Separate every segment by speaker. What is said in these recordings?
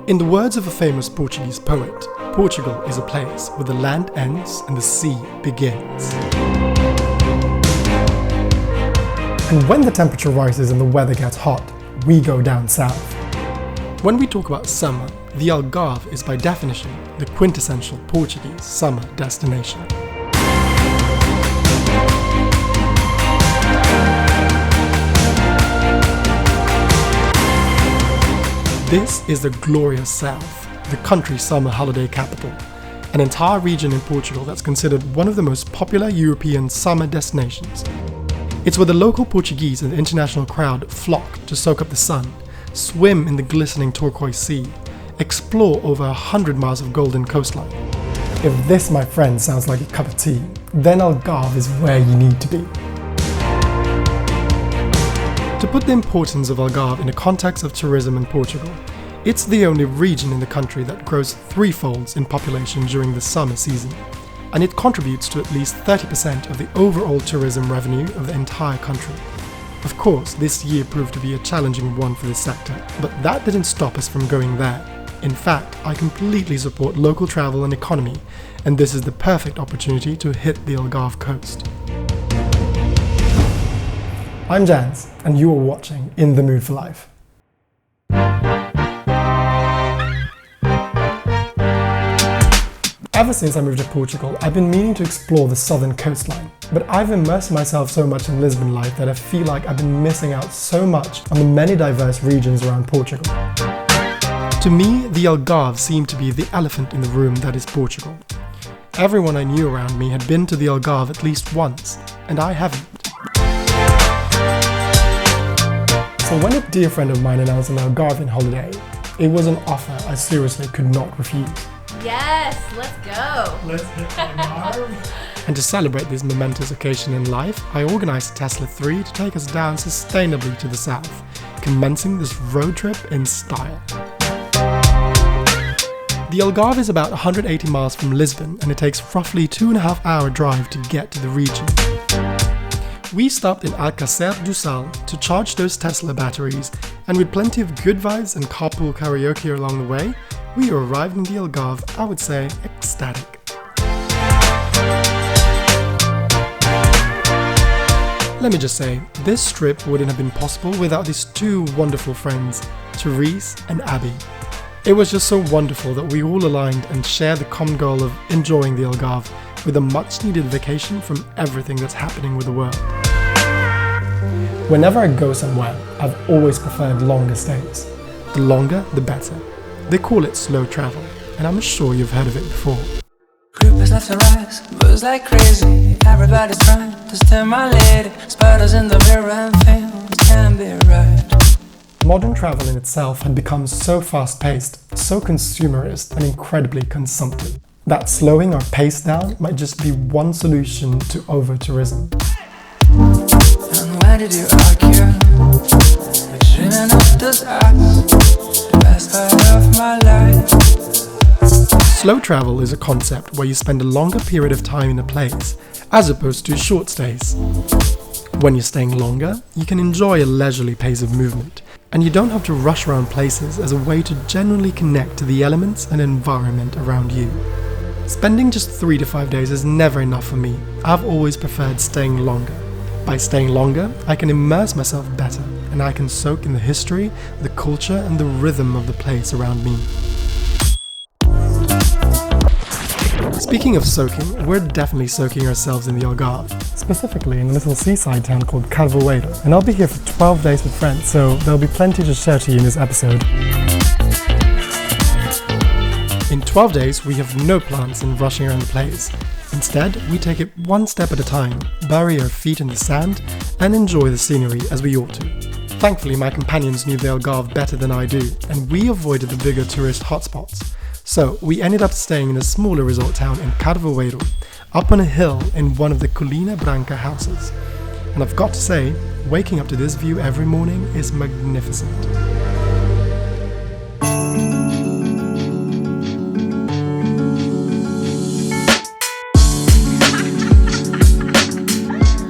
Speaker 1: In the words of a famous Portuguese poet, Portugal is a place where the land ends and the sea begins. And when the temperature rises and the weather gets hot, we go down south. When we talk about summer, the Algarve is by definition the quintessential Portuguese summer destination. This is the glorious south, the country's summer holiday capital, an entire region in Portugal that's considered one of the most popular European summer destinations. It's where the local Portuguese and the international crowd flock to soak up the sun, swim in the glistening turquoise sea, explore over 100 miles of golden coastline. If this, my friend, sounds like a cup of tea, then Algarve is where you need to be. To put the importance of Algarve in the context of tourism in Portugal, it's the only region in the country that grows threefold in population during the summer season, and it contributes to at least 30% of the overall tourism revenue of the entire country. Of course, this year proved to be a challenging one for this sector, but that didn't stop us from going there. In fact, I completely support local travel and economy, and this is the perfect opportunity to hit the Algarve coast. I'm Jans, and you are watching In the Mood for Life. Ever since I moved to Portugal, I've been meaning to explore the southern coastline, but I've immersed myself so much in Lisbon life that I feel like I've been missing out so much on the many diverse regions around Portugal. To me, the Algarve seemed to be the elephant in the room that is Portugal. Everyone I knew around me had been to the Algarve at least once, and I haven't. So when a dear friend of mine announced an Algarvian holiday, it was an offer I seriously could not refuse.
Speaker 2: Yes, let's go!
Speaker 1: Let's hit Algarve! And to celebrate this momentous occasion in life, I organised a Tesla 3 to take us down sustainably to the south, commencing this road trip in style. The Algarve is about 180 miles from Lisbon, and it takes roughly 2.5-hour drive to get to the region. We stopped in Alcácer do Sal to charge those Tesla batteries, and with plenty of good vibes and carpool karaoke along the way, we arrived in the Algarve, I would say, ecstatic. Let me just say, this trip wouldn't have been possible without these two wonderful friends, Therese and Abby. It was just so wonderful that we all aligned and shared the common goal of enjoying the Algarve with a much-needed vacation from everything that's happening with the world. Whenever I go somewhere, I've always preferred longer stays. The longer, the better. They call it slow travel, and I'm sure you've heard of it before.
Speaker 3: Groupers left and right, buzz like crazy. Everybody's trying to steal my lady. Spiders in the mirror and things can't be right.
Speaker 1: Modern travel in itself had become so fast-paced, so consumerist, and incredibly consumptive, that slowing our pace down might just be one solution to over-tourism.
Speaker 3: And why did you argue? Dreaming of those eyes, the best part of my life.
Speaker 1: Slow travel is a concept where you spend a longer period of time in a place, as opposed to short stays. When you're staying longer, you can enjoy a leisurely pace of movement, and you don't have to rush around places as a way to genuinely connect to the elements and environment around you. Spending just 3 to 5 days is never enough for me. I've always preferred staying longer. By staying longer, I can immerse myself better, and I can soak in the history, the culture, and the rhythm of the place around me. Speaking of soaking, we're definitely soaking ourselves in the Algarve, specifically in a little seaside town called Carvoeiro. And I'll be here for 12 days with friends, so there'll be plenty to share to you in this episode. In 12 days, we have no plans in rushing around the place. Instead, we take it one step at a time, bury our feet in the sand, and enjoy the scenery as we ought to. Thankfully, my companions knew the Algarve better than I do, and we avoided the bigger tourist hotspots. So, we ended up staying in a smaller resort town in Carvoeiro, up on a hill in one of the Colina Branca houses. And I've got to say, waking up to this view every morning is magnificent.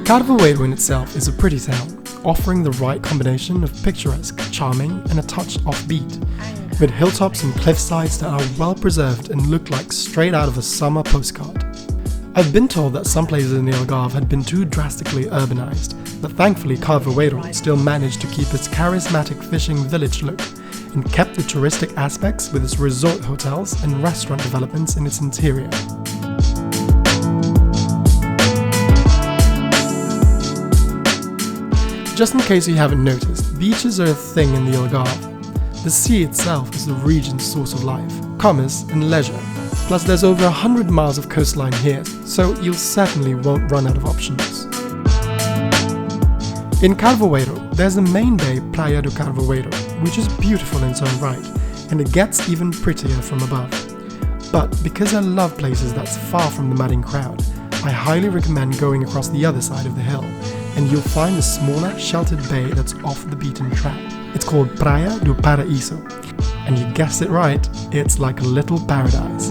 Speaker 1: Carvoeiro in itself is a pretty town, offering the right combination of picturesque, charming, and a touch offbeat. with hilltops and cliffsides that are well preserved and look like straight out of a summer postcard. I've been told that some places in the Algarve had been too drastically urbanized, but thankfully Carvoeiro still managed to keep its charismatic fishing village look and kept the touristic aspects with its resort hotels and restaurant developments in its interior. Just in case you haven't noticed, beaches are a thing in the Algarve. The sea itself is the region's source of life, commerce and leisure. Plus there's over 100 miles of coastline here, so you certainly won't run out of options. In Carvoeiro, there's the main bay Praia do Carvoeiro, which is beautiful in its own right, and it gets even prettier from above. But because I love places that's far from the madding crowd, I highly recommend going across the other side of the hill, and you'll find a smaller, sheltered bay that's off the beaten track. It's called Praia do Paraíso, and you guessed it right, it's like a little paradise.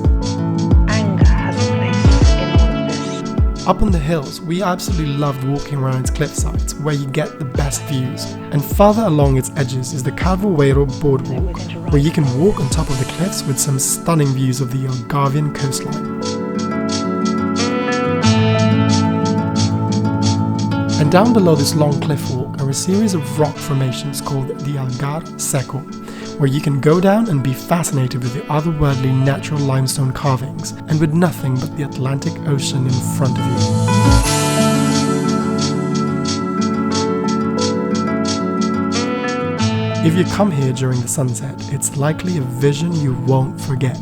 Speaker 4: Anger has a place in all of this.
Speaker 1: Up on the hills, we absolutely loved walking around its cliff sides, where you get the best views. And farther along its edges is the Carvoeiro boardwalk, where you can walk on top of the cliffs with some stunning views of the Algarvian coastline. And down below this long cliff walk are a series of rock formations called the Algar Seco, where you can go down and be fascinated with the otherworldly natural limestone carvings and with nothing but the Atlantic Ocean in front of you. If you come here during the sunset, it's likely a vision you won't forget.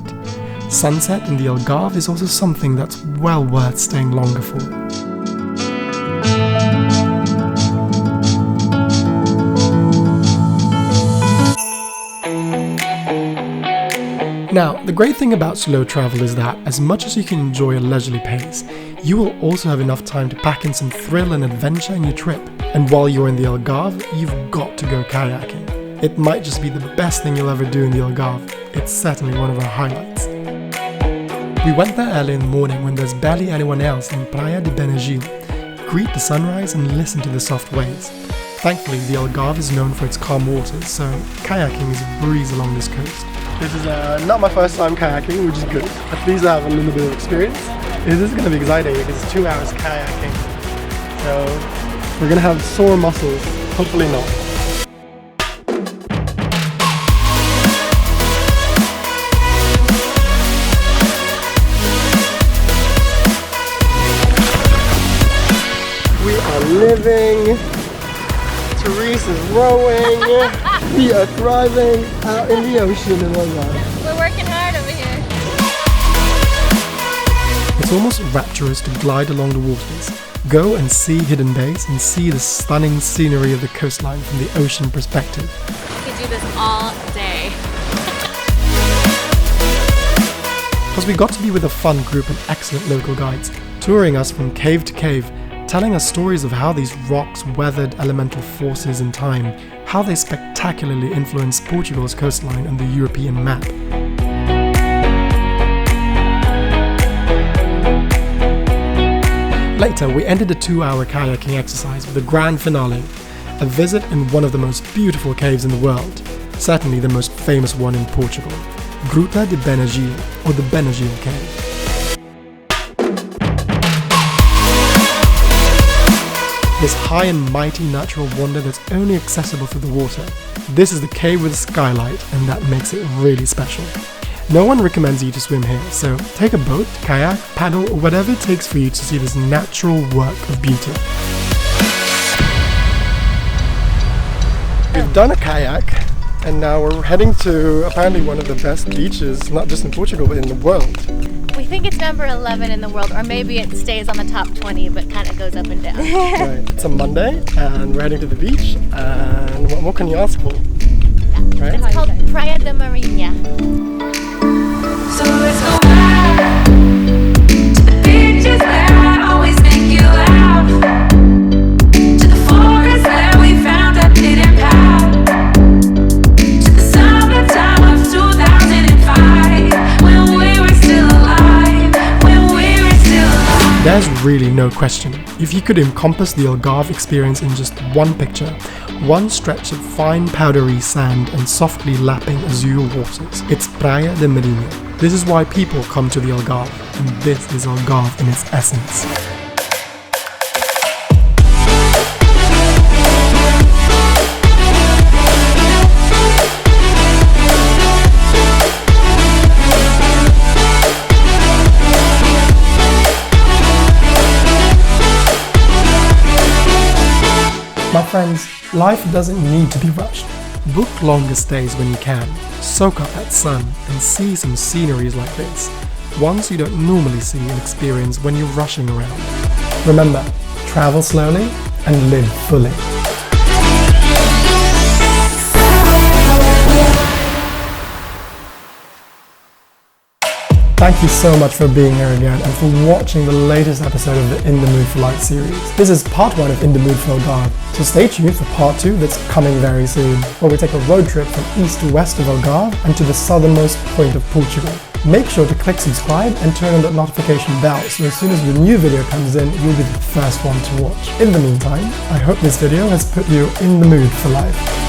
Speaker 1: Sunset in the Algarve is also something that's well worth staying longer for. Now, the great thing about slow travel is that, as much as you can enjoy a leisurely pace, you will also have enough time to pack in some thrill and adventure in your trip. And while you're in the Algarve, you've got to go kayaking. It might just be the best thing you'll ever do in the Algarve. It's certainly one of our highlights. We went there early in the morning when there's barely anyone else in Praia de Benagil. Greet the sunrise and listen to the soft waves. Thankfully, the Algarve is known for its calm waters, so kayaking is a breeze along this coast. This is not my first time kayaking, which is good. At least I have a little bit of experience. This is going to be exciting because it's 2 hours kayaking. So we're going to have sore muscles. Hopefully not. We are living. Therese is rowing. We are thriving out in the ocean in Algarve.
Speaker 2: We're working hard over here.
Speaker 1: It's almost rapturous to glide along the waters, go and see hidden bays and see the stunning scenery of the coastline from the ocean perspective.
Speaker 2: We could do this all day.
Speaker 1: Plus we got to be with a fun group of excellent local guides, touring us from cave to cave, telling us stories of how these rocks weathered elemental forces in time, how they spectacularly influenced Portugal's coastline and the European map. Later, we ended a 2-hour kayaking exercise with a grand finale, a visit in one of the most beautiful caves in the world, certainly the most famous one in Portugal, Gruta de Benagil, or the Benagil Cave. This high and mighty natural wonder that's only accessible through the water. This is the cave with a skylight, and that makes it really special. No one recommends you to swim here, so take a boat, kayak, paddle, or whatever it takes for you to see this natural work of beauty. We've done a kayak, and now we're heading to apparently one of the best beaches, not just in Portugal, but in the world.
Speaker 2: We think it's number 11 in the world, or maybe it stays on the top 20, but kind of goes up and down.
Speaker 1: Right. It's a Monday, and we're heading to the beach, and what more can you ask for? Right?
Speaker 2: It's called Praia da Marinha.
Speaker 3: So let's go back to the beaches where I always make you laugh, to the forest where we found a hidden path, to the summertime of 2005 when we were still alive, when we were still alive.
Speaker 1: There's really no question. If you could encompass the Algarve experience in just one picture, one stretch of fine powdery sand and softly lapping azure waters. It's Praia de Marinha. This is why people come to the Algarve, and this is Algarve in its essence. My friends, life doesn't need to be rushed. Book longer stays when you can, soak up that sun, and see some sceneries like this, ones you don't normally see and experience when you're rushing around. Remember, travel slowly and live fully. Thank you so much for being here again and for watching the latest episode of the In the Mood for Life series. This is part 1 of In the Mood for Algarve, so stay tuned for part 2 that's coming very soon, where we take a road trip from east to west of Algarve and to the southernmost point of Portugal. Make sure to click subscribe and turn on that notification bell so as soon as the new video comes in, you'll be the first one to watch. In the meantime, I hope this video has put you in the mood for life.